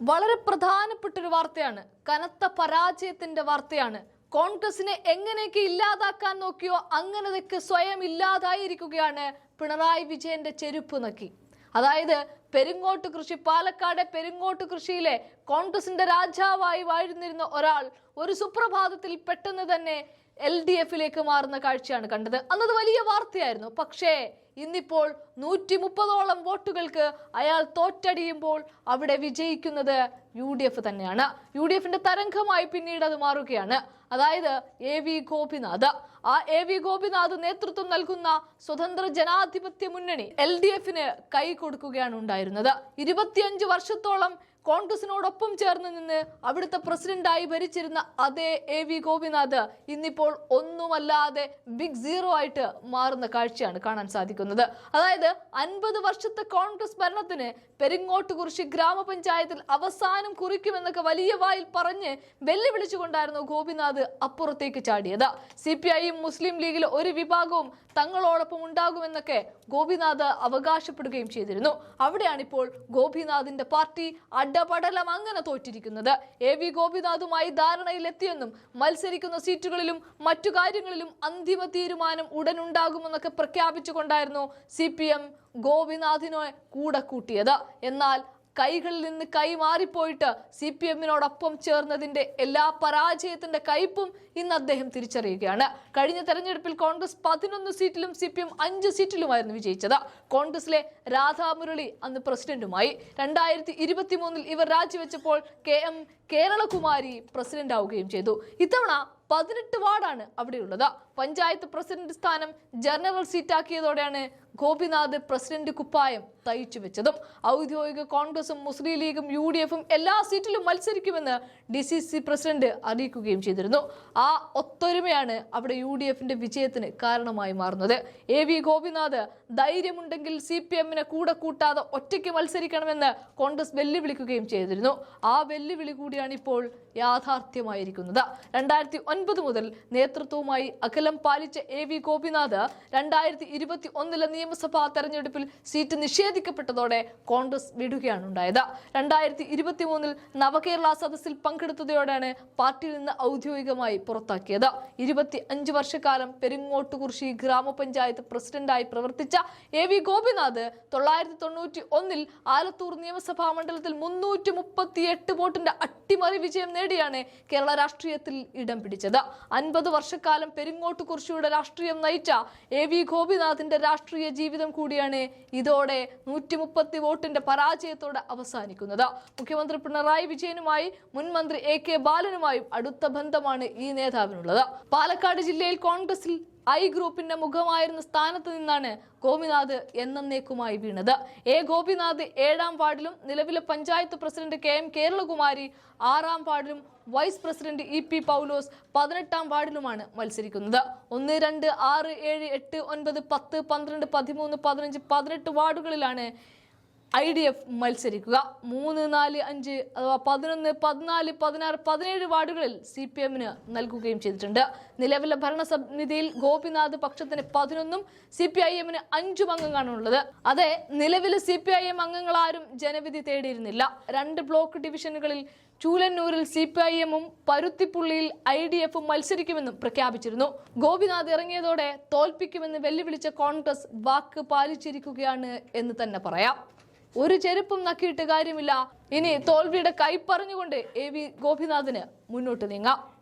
വളരെ പ്രധാനപ്പെട്ട ഒരു വാർത്തയാണ്. കനത്ത പരാജയത്തിന്റെ വാർത്തയാണ്. കോൺഗ്രസിനെ എങ്ങനെയൊക്കെ ഇല്ലാതാക്കാൻ നോക്കിയോ അങ്ങനെയൊക്കെ സ്വയം ഇല്ലാതായിരിക്കുകയാണ് പിണറായി വിജയന്റെ ചെരുപ്പ് നക്കി. അതായത് പെരിങ്ങോട്ട് കൃഷി, പാലക്കാട് പെരിങ്ങോട്ട് കൃഷിയിലെ കോൺഗ്രസിന്റെ രാജാവായി വാഴുന്നിരുന്ന ഒരാൾ ഒരു സുപ്രഭാതത്തിൽ പെട്ടെന്ന് തന്നെ LDFിലേക്ക് മാറുന്ന കാഴ്ചയാണ് കണ്ടത്. അന്നത് വലിയ വാർത്തയായിരുന്നു. പക്ഷേ ഇന്നിപ്പോൾ 130ഓളം വോട്ടുകൾക്ക് അയാൾ തോറ്റടിയുമ്പോൾ അവിടെ വിജയിക്കുന്നത് UDF തന്നെയാണ്. UDFിന്റെ തരംഗമായി പിന്നീട് അത് മാറുകയാണ്. അതായത് AV ഗോപിനാഥ്. ആ AV ഗോപിനാഥ് നേതൃത്വം നൽകുന്ന സ്വതന്ത്ര ജനാധിപത്യ മുന്നണി LDFിന് കൈ കൊടുക്കുകയാണ് ഉണ്ടായിരുന്നത്. 25 വർഷത്തോളം കോൺഗ്രസിനോടൊപ്പം ചേർന്ന് നിന്ന് അവിടുത്തെ പ്രസിഡന്റായി ഭരിച്ചിരുന്ന അതേ AV ഗോപിനാഥ് ഇന്നിപ്പോൾ ഒന്നുമല്ലാതെ ബിഗ് സീറോ ആയിട്ട് മാറുന്ന കാഴ്ചയാണ് കാണാൻ സാധിക്കുന്നത്. അതായത് 50 വർഷത്തെ കോൺഗ്രസ് ഭരണത്തിന് പെരിങ്ങോട്ട് കുറിശി ഗ്രാമപഞ്ചായത്തിൽ അവസാനം കുറിക്കുമെന്നൊക്കെ വലിയ വായിൽ പറഞ്ഞ് വെല്ലുവിളിച്ചുകൊണ്ടായിരുന്നു ഗോപിനാഥ് അപ്പുറത്തേക്ക് ചാടിയത്. CPIയും മുസ്ലിം ലീഗിലെ ഒരു വിഭാഗവും തങ്ങളോടൊപ്പം ഉണ്ടാകുമെന്നൊക്കെ ഗോപിനാഥ് അവകാശപ്പെടുകയും ചെയ്തിരുന്നു. അവിടെയാണിപ്പോൾ ഗോപിനാഥിന്റെ പാർട്ടി അടപടലം അങ്ങനെ തോറ്റിരിക്കുന്നത്. AV ഗോപിനാഥുമായി ധാരണയിലെത്തിയെന്നും മത്സരിക്കുന്ന സീറ്റുകളിലും മറ്റു കാര്യങ്ങളിലും അന്തിമ തീരുമാനം ഉടൻ ഉണ്ടാകുമെന്നൊക്കെ പ്രഖ്യാപിച്ചുകൊണ്ടായിരുന്നു CPM ഗോപിനാഥിനെ കൂടെ കൂട്ടിയത്. എന്നാൽ കൈകളിൽ നിന്ന് കൈ മാറിപ്പോയിട്ട് CPMനോടൊപ്പം ചേർന്നതിന്റെ എല്ലാ പരാജയത്തിന്റെ കയ്പും ഇന്ന് അദ്ദേഹം തിരിച്ചറിയുകയാണ്. കഴിഞ്ഞ തെരഞ്ഞെടുപ്പിൽ കോൺഗ്രസ് 11 സീറ്റിലും CPM 5 സീറ്റിലുമായിരുന്നു വിജയിച്ചത്. കോൺഗ്രസിലെ രാധാമുരളി അന്ന് പ്രസിഡന്റുമായി. 2023 ഇവർ രാജിവെച്ചപ്പോൾ KM കേരളകുമാരി പ്രസിഡന്റ് ആവുകയും ചെയ്തു. ഇത്തവണ 18 വാർഡാണ് അവിടെയുള്ളത്. പഞ്ചായത്ത് പ്രസിഡന്റ് സ്ഥാനം ജനറൽ സീറ്റാക്കിയതോടെയാണ് ഗോപിനാഥ് പ്രസിഡന്റ് കുപ്പായം തയ്ച്ചു വെച്ചതും. ഔദ്യോഗിക കോൺഗ്രസും മുസ്ലിം ലീഗും UDFും എല്ലാ സീറ്റിലും മത്സരിക്കുമെന്ന് DCC പ്രസിഡന്റ് അറിയിക്കുകയും ചെയ്തിരുന്നു. ആ ഒത്തൊരുമയാണ് അവിടെ UDFിന്റെ വിജയത്തിന് കാരണമായി മാറുന്നത്. AV ഗോപിനാഥ് ധൈര്യമുണ്ടെങ്കിൽ CPMനെ കൂടെ കൂട്ടാതെ ഒറ്റയ്ക്ക് മത്സരിക്കണമെന്ന് കോൺഗ്രസ് വെല്ലുവിളിക്കുകയും ചെയ്തിരുന്നു. ആ വെല്ലുവിളി കൂടിയാണ് ഇപ്പോൾ യാഥാർത്ഥ്യമായിരിക്കുന്നത്. 2009 മുതൽ നേതൃത്വവുമായി അകലം പാലിച്ച AV ഗോപിനാഥ് 2021 നിയമസഭാ തെരഞ്ഞെടുപ്പിൽ സീറ്റ് നിഷേധിക്കപ്പെട്ടതോടെ കോൺഗ്രസ് വിടുകയാണ് ഉണ്ടായത്. 2023 നവകേരള സദസ്സിൽ പങ്കെടുത്തതോടെയാണ് പാർട്ടിയിൽ നിന്ന് ഔദ്യോഗികമായി പുറത്താക്കിയത്. 25 വർഷക്കാലം പെരിങ്ങോട്ടുകുറിശി ഗ്രാമപഞ്ചായത്ത് പ്രസിഡന്റായി പ്രവർത്തിച്ച AV ഗോപിനാഥ് 1991 ആലത്തൂർ നിയമസഭാ മണ്ഡലത്തിൽ 338 വോട്ടിന്റെ അട്ടിമറി വിജയം നേടിയാണ് കേരള രാഷ്ട്രീയത്തിൽ ഇടം പിടിച്ചത്. 50 വർഷക്കാലം പെരിങ്ങോട്ടുകുറിശിയുടെ രാഷ്ട്രീയം നയിച്ച AV ഗോപിനാഥിന്റെ രാഷ്ട്രീയ ജീവിതം കൂടിയാണ് ഇതോടെ 130 വോട്ടിന്റെ പരാജയത്തോടെ അവസാനിക്കുന്നത്. മുഖ്യമന്ത്രി പിണറായി വിജയനുമായി മുൻ മന്ത്രി AK ബാലനുമായും അടുത്ത ബന്ധമാണ് ഈ നേതാവിനുള്ളത്. പാലക്കാട് ജില്ലയിൽ കോൺഗ്രസിൽ I ഗ്രൂപ്പിന്റെ മുഖമായിരുന്ന സ്ഥാനത്ത് നിന്നാണ് ഗോപിനാഥ് എന്നേക്കുമായി വീണത്. ഗോപിനാഥ് 7ാം വാർഡിലും നിലവിലെ പഞ്ചായത്ത് പ്രസിഡന്റ് KM കേരളകുമാരി 6ാം വാർഡിലും വൈസ് പ്രസിഡന്റ് EP പൗലോസ് 18ാം വാർഡിലുമാണ് മത്സരിക്കുന്നത്. 1, 2, 6, 7, 8, 9, 10, 12, 13, 15, 18 വാർഡുകളിലാണ് IDF മത്സരിക്കുക. 3, 4, 5 അഥവാ 11, 14, 16, 17 വാർഡുകളിൽ CPMന് നൽകുകയും ചെയ്തിട്ടുണ്ട്. നിലവിലെ ഭരണസമിതിയിൽ ഗോപിനാഥ് പക്ഷത്തിന് 11ഉം CPIMന് 5 അംഗങ്ങളാണുള്ളത്. അതെ, നിലവിലെ CPIM അംഗങ്ങൾ ആരും ജനവിധി തേടിയിരുന്നില്ല. 2 ബ്ലോക്ക് ഡിവിഷനുകളിൽ ചൂലന്നൂരിൽ CPIMും പരുത്തിപ്പുള്ളിയിൽ IDFും മത്സരിക്കുമെന്നും പ്രഖ്യാപിച്ചിരുന്നു. ഗോപിനാഥ് ഇറങ്ങിയതോടെ തോൽപ്പിക്കുമെന്ന് വെല്ലുവിളിച്ച കോൺഗ്രസ് വാക്ക് പാലിച്ചിരിക്കുകയാണ് എന്ന് തന്നെ പറയാം. ഒരു ചെരുപ്പും നക്കിയിട്ട് കാര്യമില്ല. ഇനി തോൽവിയുടെ കൈപ്പറഞ്ഞുകൊണ്ട് AV ഗോപിനാഥിന് മുന്നോട്ട് നീങ്ങാം.